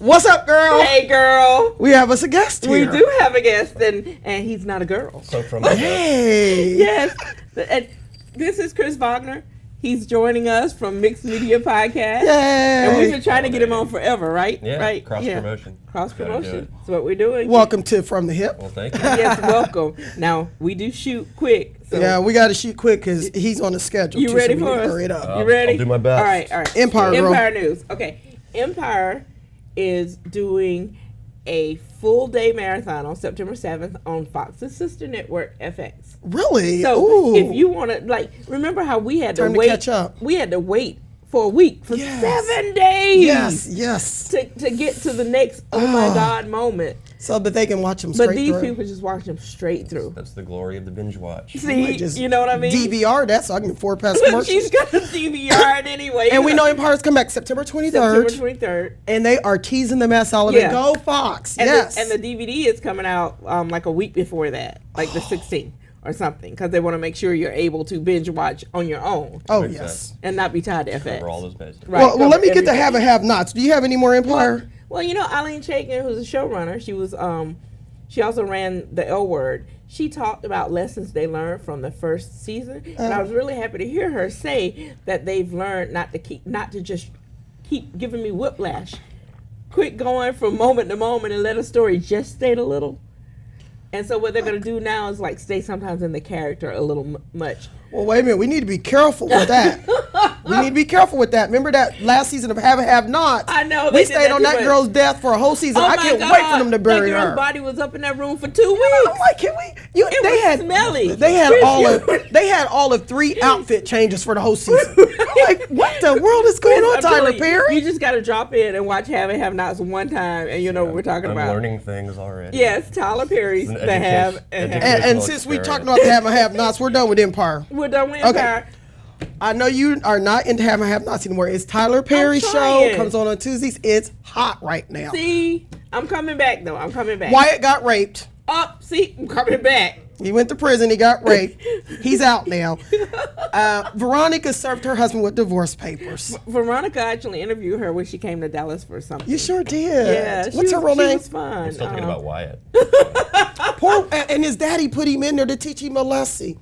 What's up, girl? Hey, girl. We have us a guest here. We do have a guest, and he's not a girl. So from Hey. Yes. And this is Chris Vognar. He's joining us from Mixed Media Podcast. Yay. And we've been trying to get him on forever, right? Yeah, right? cross-promotion. Cross-promotion. That's what we're doing. Welcome to From the Hip. Well, thank you. Yes, welcome. Now, we do shoot quick. So Yeah, we got to shoot quick because he's on the schedule. You too, ready so we for need to us? hurry it up. You ready? I'll do my best. All right, all right. Empire, girl. Empire News. Okay. Empire is doing a full-day marathon on September 7th on Fox's sister network, FX. Really? So Ooh. if you want to, remember how we had Time to to wait? catch up. We had to wait for a week, for Yes. 7 days. Yes. To get to the next oh my God moment. So that they can watch them straight But these through. people just watch them straight through. That's the glory of the binge watch. See, Just you know what I mean? DVR that so I can afford past commercials. She's got a DVR it anyway. And we know Empire's come back September 23rd. September 23rd. And they are teasing the mess out of Yeah. it. Go Fox. And yes. the DVD is coming out like a week before that, like the 16th or something, because they want to make sure you're able to binge watch on your own oh, Makes yes. sense. and not be tied to FX. Cover all those bases. Right, Well, let me cover get to everything. have and have nots. Do you have any more Empire? Well, you know, Eileen Chaikin, who's a showrunner, she was she also ran The L Word. She talked about lessons they learned from the first season, and I was really happy to hear her say that they've learned not to just keep giving me whiplash. Quit going from moment to moment and let a story gestate a little. And so what they're going to do now is like stay sometimes in the character a little much. Well, wait a minute. We need to be careful with that. We need to be careful with that. Remember that last season of Have and Have Nots? I know. We they did stayed on too that much. girl's death for a whole season. Oh I my can't God. wait for them to bury that girl's her. body was up in that room for 2 weeks. I'm like, can we? It They was had smelly. They had Chris, they had all of 3 outfit changes for the whole season. I'm like, what the world is going on, I'm Tyler telling you, Perry? You just got to drop in and watch Have and Have Nots one time, and you know what we're talking I'm about. learning things already. Yes, Tyler Perry's It's an The Have and Have. And educational since we talked experience. about the Have and Have Nots, we're done with Empire. We're done with Okay. Empire. I know you are not into Have and Have Nots anymore. It's Tyler Perry's show. trying. Comes on Tuesdays. It's hot right now. See, I'm coming back though. I'm coming back. Wyatt got raped. Up, see, I'm coming back. He went to prison. He got raped. He's out now. Veronica served her husband with divorce papers. Veronica actually interviewed her when she came to Dallas for something. You sure did. Yeah, What's her real she name? was fun. I'm still thinking about Wyatt. Poor, and his daddy put him in there to teach him a lesson.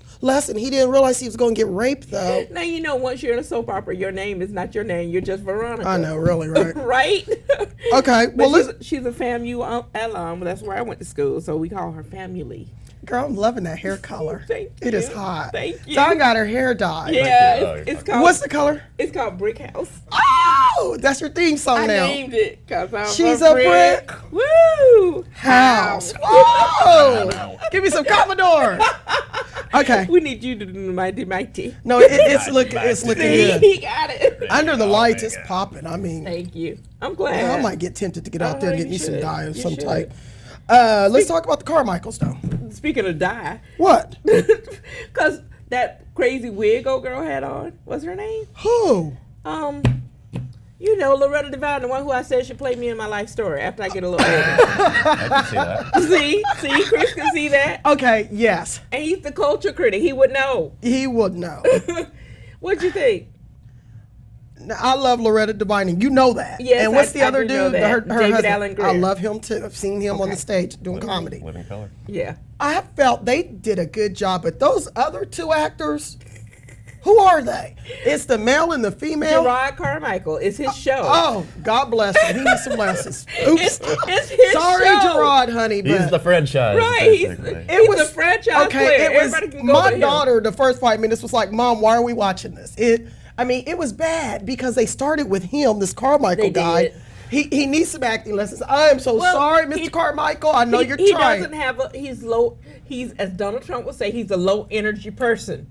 He didn't realize he was going to get raped, though. Now you know once you're in a soap opera, your name is not your name. You're just Veronica. I know, really, right? Right? Okay, But well, she's a FAMU alum. That's where I went to school, so we call her family. girl, I'm loving that hair color. Thank It is you. hot. Thank you. Dawn got her hair dyed. Yeah, you. Oh, it's you're called. What's the color? It's called Brick House. Oh, that's your theme song I now. named it because I'm She's a brick Woo! House. Whoa! Give me some Commodore. Okay. We need you to do the mighty. No, it's looking See, good. he got it. Under the Oh, lights, man. it's popping. I mean, Thank you. I'm glad. I might get tempted to get out there and Oh, get me you some should. dye of You some should. type. Let's talk about the Carmichaels, though. Speaking of dye, What? because that crazy wig old girl had on, what's her name? Who? You know, Loretta Devine, the one who I said should play me in my life story after I get a little older. I can see that. see, Chris can see that. Okay, yes. And he's the culture critic. He would know. He would know. What'd you think? Now, I love Loretta Devine, and you know that. Yes, and what's I- the I other do know dude? that. Her David husband. Allen Greer. I love him too. I've seen him on the Okay. stage doing comedy. Living color. Yeah. I felt they did a good job, but those other 2 actors, who are they? It's the male and the female. Gerard Carmichael. It's his show. Oh, God bless him. He needs some lessons. Oops. It's his Sorry, show. Gerard, honey, He's but the franchise. Right, he's basically. He's a franchise player. It was Everybody can go my to him. daughter. The first 5 minutes was like, "Mom, why are we watching this?" It was bad because they started with him, this Carmichael They guy. did. He needs some acting lessons. I am so Well, sorry, Mr. he- Carmichael. I know you're he trying. doesn't have he's low. He's, as Donald Trump would say, he's a low energy person.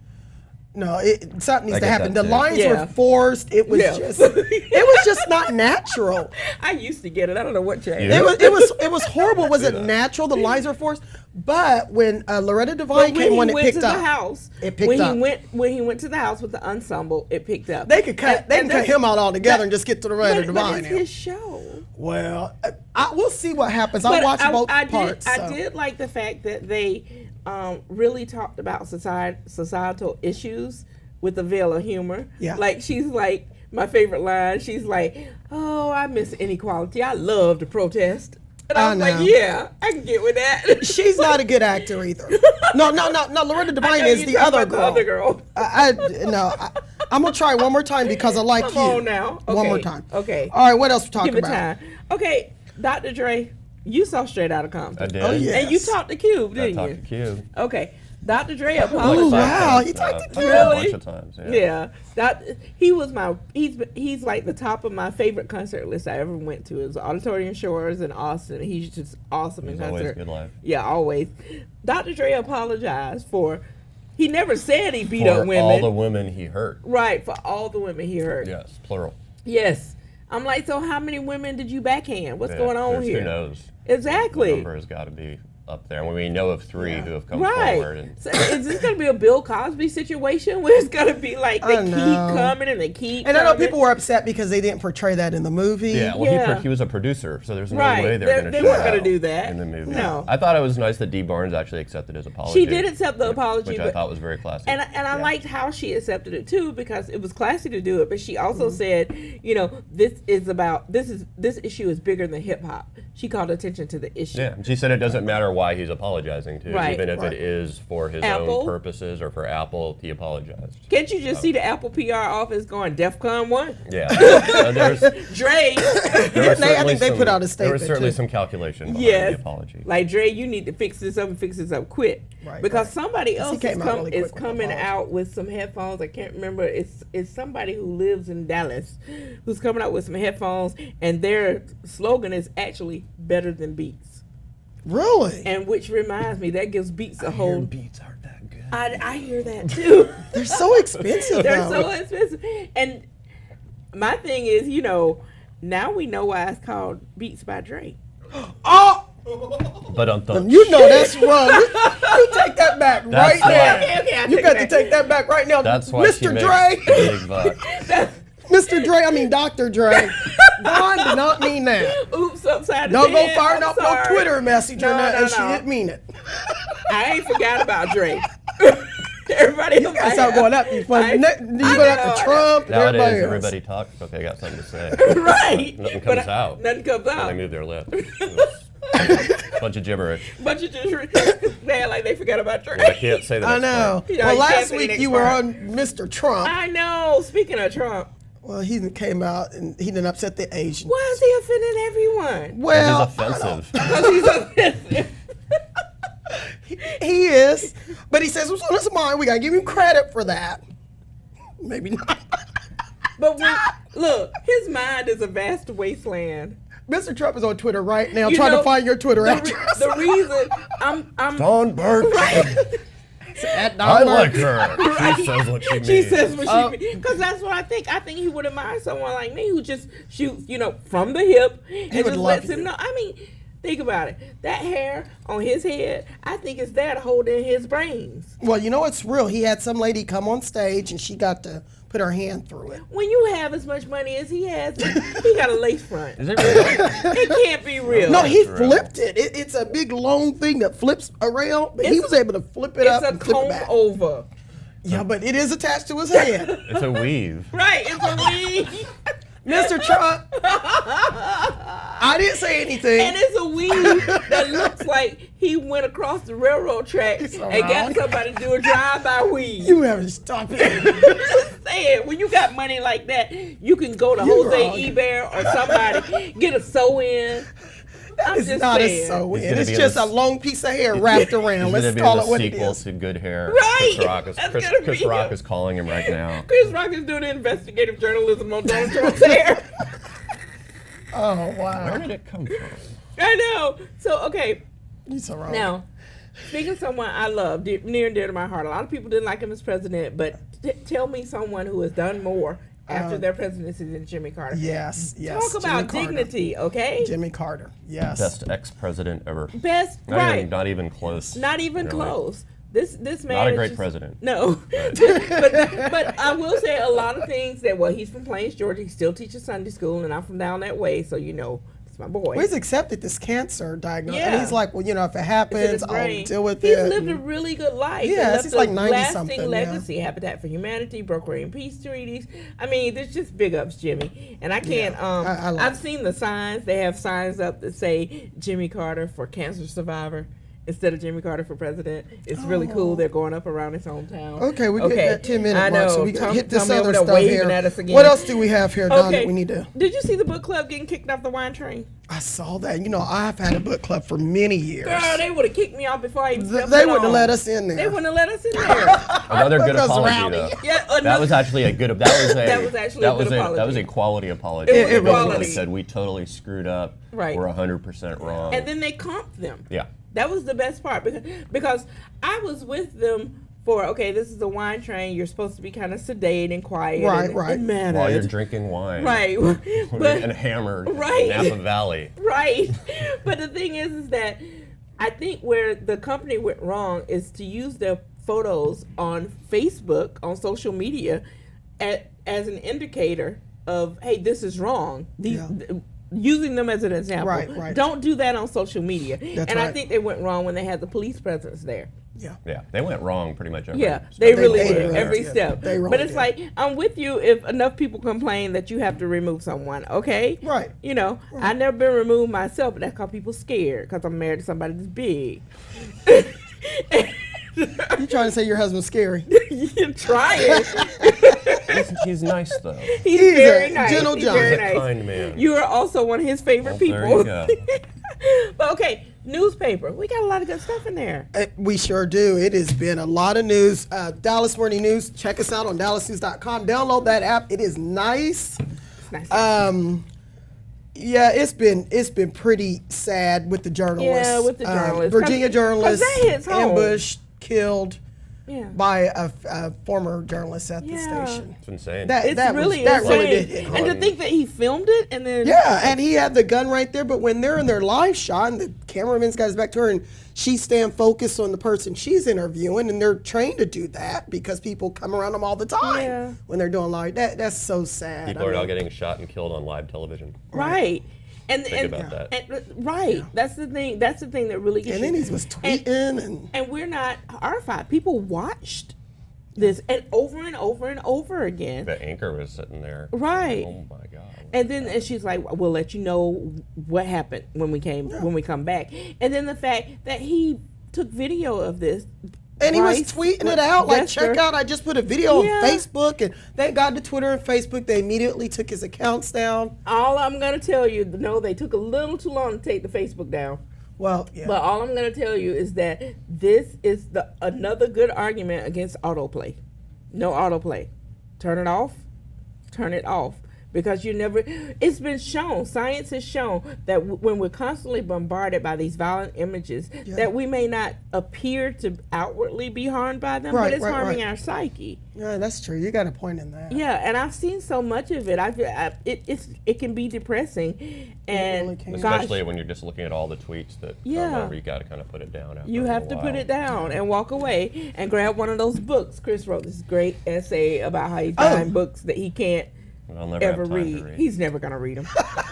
No, something needs I to get happen. that The too. lines Yeah. were forced. It was Yeah. it was just not natural. I used to get it. I don't know what changed. Yeah. It was horrible. It wasn't natural. The lines were forced. But when Loretta Devine came on, it went picked to up. the house, It picked when up. When he went to the house with the ensemble, it picked up. They could cut. They can cut him out altogether and just get to the Loretta But Devine. it's now. his show. Well, we'll see what happens. I But watched both I parts. Did, so. I did like the fact that they really talked about societal issues with a veil of humor. Yeah. Like she's like, my favorite line. She's like, "Oh, I miss inequality. I love to protest." And I was like, "Yeah, I can get with that." She's not a good actor either. No. Loretta Devine is the other girl. The other girl. I'm gonna try one more time because I like you. Come on now. Okay. One more time. Okay. All right. What else we talking Give it about? time. Okay, Dr. Dre, you saw Straight Outta Compton. I did. Oh, yeah. And you talked to Cube, didn't I you? talked to Cube. Okay. Dr. Dre Oh apologized. wow, he talked to Cube. A bunch of times. Yeah. He's like the top of my favorite concert list I ever went to. It was Auditorium Shores in Austin. He's just awesome in He's concert. always good life. Yeah, always. Dr. Dre apologized for. He never said he beat For up women. all the women he hurt. Right, for all the women he hurt. Yes, plural. Yes. I'm like, so how many women did you backhand? What's going on here? Who knows? Exactly. The number has got to be up there. And we know of 3 who have come Right. forward. And So is this going to be a Bill Cosby situation where it's going to be like they keep coming and they keep And I coming? know people were upset because they didn't portray that in the movie. yeah, well, Yeah. he was a producer, so there's no Right. way they were going to They show weren't that gonna do that. in the movie. No. I thought it was nice that Dee Barnes actually accepted his apology. She did accept the apology, which I but- thought was very classy. And I liked how she accepted it too, because it was classy to do it. But she also said, you know, this issue is bigger than hip hop. She called attention to the issue. Yeah, she said it doesn't matter why he's apologizing to, Right. even if it is for his Apple. own purposes or for Apple, he apologized. Can't you just see the Apple PR office going DEFCON 1? Yeah, there's, Dre, there was I think they put out a There statement, was certainly too. some calculation behind yes, the apology. like Dre, you need to fix this up and fix this up quick, Right, because right. somebody else came out really quick is with the coming apology. out with some headphones. I can't remember. It's somebody who lives in Dallas who's coming out with some headphones, and their slogan is actually better than Beats. Really? And which reminds me, that gives Beats a whole. Beats aren't that good. I hear that too. They're so expensive. They're though. so expensive. And my thing is, you know, now we know why it's called Beats by Dre. Oh, But you know that's wrong. You take that back That's right why- now. Okay, I You take got it to back. take that back right now, that's why she Mr. makes Dre. big bucks. Mr. Dre, I mean Dr. Dre. Don did not mean that. Oops, upside the Don't go head. firing I'm up no sorry. Twitter message or No, nothing. no, She no. didn't mean it. I ain't forgot about Dre. Everybody You guys start going up. You going I after know. Trump and Nowadays, everybody else. everybody talks, but they got something to say. Right. Nothing But comes out. Nothing comes When they out. move their lips. Bunch of gibberish. But you just they act like they forgot about Dre. Well, I can't say that. I know. You know, Well, you can't last say week next you were part. on Mr. Trump. I know. Speaking of Trump, Well, he came out and he didn't upset the Asians. why is he offending everyone? Well, This is offensive. Because he's offensive. he is, but he says what's on his mind. We gotta give him credit for that. Maybe not. But look, his mind is a vast wasteland. Mr. Trump is on Twitter right now You trying know, to find your Twitter The address. reason I'm Don Burke. At I Don like Burke. her. She says what she means. She says what she because that's what I think. I think he would admire someone like me who just shoots, you know, from the hip and would just love lets you. him know. I mean, think about it. That hair on his head, I think it's there to hold in his brains. Well, you know it's real. He had some lady come on stage and she got to put her hand through it. When you have as much money as he has, he got a lace front. Is it really? It can't be real. No, he That's real. flipped it. It's a big long thing that flips around, but he It's- was able to flip it up It's a and flip it comb back. over. Yeah, but it is attached to his head. It's a weave. Right, it's a weave. Mr. Trump, I didn't say anything. And it's a weave that looks like he went across the railroad tracks and got around. somebody to do a drive-by weave. You haven't stopped it. Just saying, when you got money like that, you can go to You're Jose wrong. Ebert or somebody, get a sew-in. I'm It's just not saying. a sew It's in. gonna It's be just the- a long piece of hair wrapped around. He's Let's gonna be call the it what it sequel is. to Good Hair. Right. Chris Rock is, That's Chris, gonna Chris be Rock him. is calling him right now. Chris Rock is doing investigative journalism on Donald Trump's hair. Oh, Where wow. did it come from? I know. So, okay. You're so wrong. Now, speaking of someone I love, near and dear to my heart, a lot of people didn't like him as president, but tell me someone who has done more after their presidency than Jimmy Carter. Yes, yes. Talk about Jimmy Carter. dignity, okay? Jimmy Carter, yes. Best ex-president ever. Best, Not right. even, not even close. Not even really. close. This man Not a is great just- president. No, but I will say a lot of things that. Well, he's from Plains, Georgia. He still teaches Sunday school, and I'm from down that way, so you know It's my boy. Well, he's accepted this cancer diagnosis. Yeah. And he's like, well, you know, if it It's in happens, his I'll brain. deal with He's it. lived a really good life. Yeah, and left he's like a 90-something, lasting yeah. legacy. Habitat for Humanity, brokering peace treaties. I mean, there's just big ups, Jimmy. And I can't. I love I've it. seen the signs. They have signs up that say Jimmy Carter for cancer survivor instead of Jimmy Carter for president. It's really cool. They're going up around his hometown. Okay, we get that 10-minute I mark, know. so we got to hit this Tommy over other there stuff waving here. at us again. What else do we have here, Don, that we need to... Did you see the book club getting kicked off the wine train? I saw that. You know, I've had a book club for many years. Girl, they would have kicked me off before I even stepped They foot wouldn't have on. let us in there. They wouldn't have let us in there. Another good Because apology, rowdy. though. Yeah, That was actually a good. That was actually a good apology. That was a quality apology. It was They basically quality. said we totally screwed up. Right. We're 100% wrong. And then they comped them. yeah. That was the best part because I was with them for, okay, this is a wine train. You're supposed to be kind of sedate and quiet Right. and mannered. While you're drinking wine. Right. And hammered. Right. In Napa Valley. Right. But the thing is that I think where the company went wrong is to use their photos on Facebook, on social media, as an indicator of, hey, this is wrong. Using them as an example. Right. Don't do that on social media. That's and I right. think they went wrong when they had the police presence there. Yeah. Yeah. They went wrong pretty much every Yeah, step. they really They did. did. Every Yeah, step. they really But it's did. like, I'm with you if enough people complain that you have to remove someone, okay? Right. You know, I've never been removed myself, but that's because people scared because I'm married to somebody that's big. You trying to say your husband's scary? You're trying. He's nice, though. He's He's very a nice. gentle He's giant. very He's a nice. kind man. You are also one of his favorite people. There you go. But okay, newspaper. We got a lot of good stuff in there. We sure do. It has been a lot of news. Dallas Morning News. Check us out on dallasnews.com. Download that app. It is nice. It's nice. Yeah, it's been pretty sad with the journalists. Yeah, with the journalists. Virginia 'Cause journalists that hits home. ambushed, killed Yeah. by a former journalist at the Yeah. station. It's insane. It's that really that insane. really did hit home. And to think that he filmed it and then Yeah, and he had the gun right there, but when they're in their live shot and the cameraman's got his back to her and she's staying focused on the person she's interviewing, and they're trained to do that because people come around them all the time Yeah. when they're doing live. That's so sad. People are now getting shot and killed on live television. right. And Think about that. And, right. That's the thing. That's the thing that really gets And you. then he was tweeting And we're not horrified. People watched this and over and over and over again. The anchor was sitting there. Right. Oh my God. And then and she's like, "We'll let you know what happened when we come back." And then the fact that he took video of this, And he was Bryce tweeting it out like, Lester. check out, I just put a video Yeah. on Facebook. And thank God to Twitter and Facebook, they immediately took his accounts down. All I'm gonna tell you, no, they took a little too long to take the Facebook down. Well, yeah. But all I'm gonna tell you is that this is another good argument against autoplay. No autoplay. Turn it off. Turn it off. Because it's been shown, science has shown that when we're constantly bombarded by these violent images, that we may not appear to outwardly be harmed by them, but it's harming our psyche. Yeah, that's true. You got a point in that. Yeah, and I've seen so much of it. It can be depressing, and really can. Especially when you're just looking at all the tweets that Yeah. come over, you got to kind of put it down. After you a have little to put while. it down and walk away and grab one of those books. Chris wrote this great essay about how he's buying books that he can't I'll never ever have time read. to read. He's never gonna read them.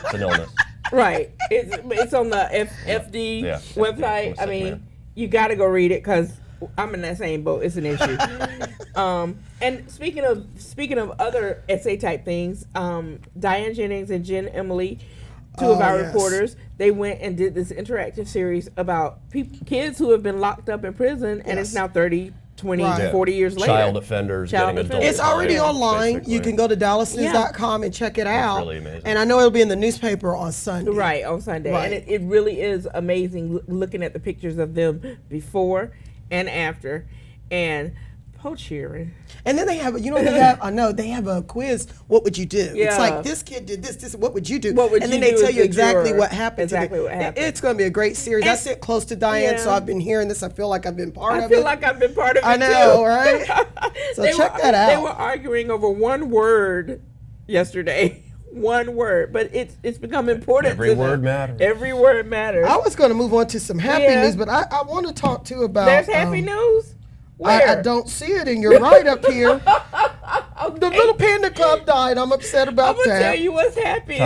It's an illness. Right. It's on the FD Yeah. website. I'm a I sick mean, man. you got to go read it because I'm in that same boat. It's an issue. And speaking of other essay type things, Diane Jennings and Jen Emily, two of our reporters, they went and did this interactive series about kids who have been locked up in prison, and it's now 30, 20, Right. 40 years later. Child offenders Child getting adult. offenders. It's already time, online. basically. You can go to dallasnews.com and check it out. really amazing. And I know it'll be in the newspaper on Sunday. Right, on Sunday. Right. And it really is amazing looking at the pictures of them before and after. And cheering. And then they have a quiz. What would you do? It's Yeah. like this kid did this. What would you do? What would and you then they do tell as you a exactly juror? what happened. Exactly what happened. It's going to be a great series. I And- sit close to Diane, so Yeah. I've been hearing this. I feel like I've been part of I feel it. like I've been part of it I know, too. right? So They check were- that out. They were arguing over one word yesterday. One word, but it's become important. Every to them. word matters. Every word matters. I was going to move on to some happy Yeah. news, but I want to talk too about. There's happy news. Where? I don't see it, and you're right up here. The little panda cub died. I'm upset about I'm gonna that. tell you what's happy.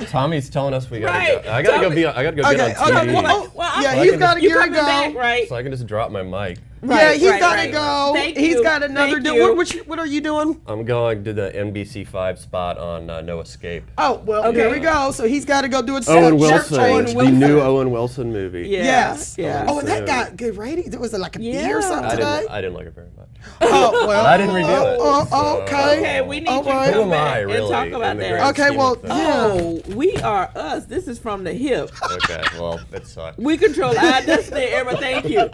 Tommy's telling us we gotta Right. go. I gotta get on TV. Yeah, he's got to You gear to coming go. back, right? So I can just drop my mic. Yeah, he's right, got to right. go. Thank He's you. got another. Thank you. What are you doing? I'm going to the NBC5 spot on No Escape. Oh, well, Okay. here we go. So he's got to go do it. Owen Shirt Wilson, change. the new Owen Wilson movie. Yeah. Yes. Yeah. Oh, and that got good ratings. Was it like a B or Yeah. something I today? didn't like it very much. Oh, well. But I didn't review it. Oh, okay. Okay, we need All you to right. Who come am I, back really? and talk in about the that. grand Okay, scheme well, of things? yeah. Oh, we are us. This is from the hip. Okay, well, it sucked. We control our destiny, Emma. Thank you.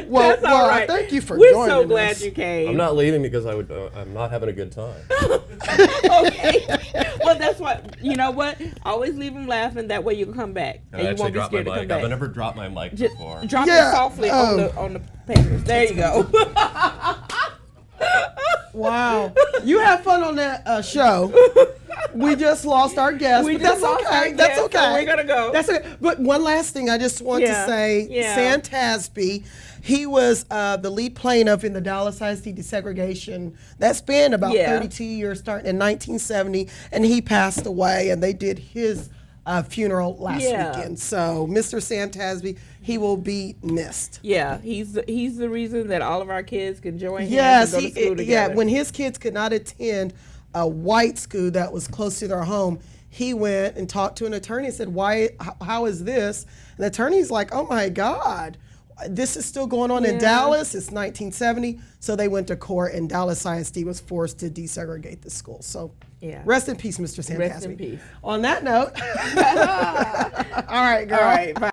Well, That's all right. thank you for We're joining so glad us. you came. I'm not leaving because I'm not having a good time. Okay. Well, that's what. You know what? Always leave them laughing. That way you can come back, I and you actually won't be dropped my scared to come mic. back. I've never dropped my mic Just before. drop Yeah. it softly on the papers. There you go. Wow. You have fun on that show. We just lost our guest, We but just that's lost our okay. That's guest, so okay. we're gonna go. That's okay. But one last thing I just want to say, Sam Tasby, he was the lead plaintiff in the Dallas ISD desegregation. That spanned about 32 years, starting in 1970, and he passed away, and they did his funeral last weekend. So, Mr. Sam Tasby, he will be missed. Yeah, he's the reason that all of our kids can join him Yes, and go to school together. when his kids could not attend a white school that was close to their home, he went and talked to an attorney and said, how is this? And the attorney's like, oh my God, this is still going on in Dallas. It's 1970. So they went to court, and Dallas ISD was forced to desegregate the school. So rest in peace, Mr. Sam Rest Tasby. in peace. On that note, all right, girl. All right, bye.